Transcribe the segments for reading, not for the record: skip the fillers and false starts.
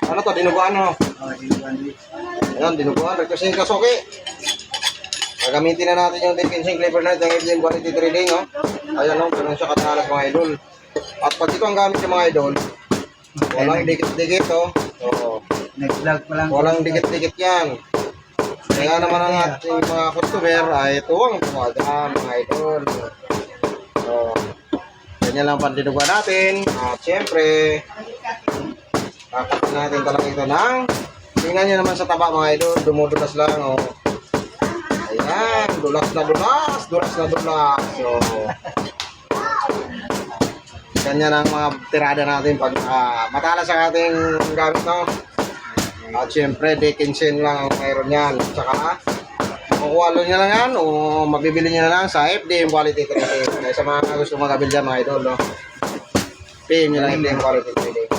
Ano to, dinuguan no? Oh, dinuguan din. Ayan, dinuguan. Requesting kasuki. Gagamitin na natin yung Dickinson Clipper Knight ng FDM Quality Trading, no? Ayan, no? Ganun siya katalas mga idol. At pag ito ang gamit ng mga idol, walang dikit-dikit, oh. So, Nag-vlog pa lang. walang dikit-dikit yan. Kaya naman ang ating mga customer ay tuwang tuwaga, mga idol. So, ganyan lang pandinuguan natin. At syempre, kakatin natin talaga ito ng, tingnan nyo naman sa taba mga idol, dumudulas lang, oh. Ayan, dulas na dulas, dulas na dulas. So, ganyan ang mga tirada natin pag matalas ang ating gamit, no? At syempre, Dickinson lang ang mayroon yan. At saka, makukuha nyo lang yan o mabibili nyo na lang sa FDM Quality Trading. Kaya sa mga gusto magabil dyan mga idol, no? PM nyo lang FDM Quality Trading.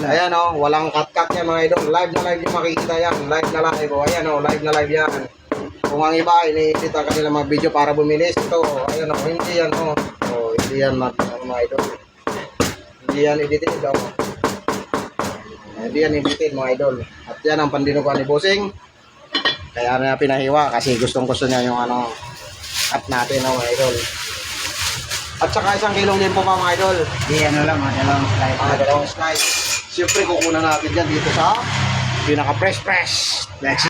Ayan, no? Walang cut-cut yan mga idol. Live na live yung makikita yan. Live na live. O, ayan, no? Live na live yan. Kung ang iba, ini-edit ang kanilang mga video para bumilis. Ito, ayan, no? Hindi yan, no? O, hindi yan mga idol. Hindi yan edited, no? Hindi yan edited mga idol. At yan ang pandinuguan ni Bossing. Kaya na pinahiwa kasi gustong-gusto niya yung ano, cut natin, no, mga idol. At saka 1 kilong limpo pa mga idol. Di ano lang, dalawang slide. Dalawang slice. Siyempre kukunan natin yan dito sa pinaka-fresh.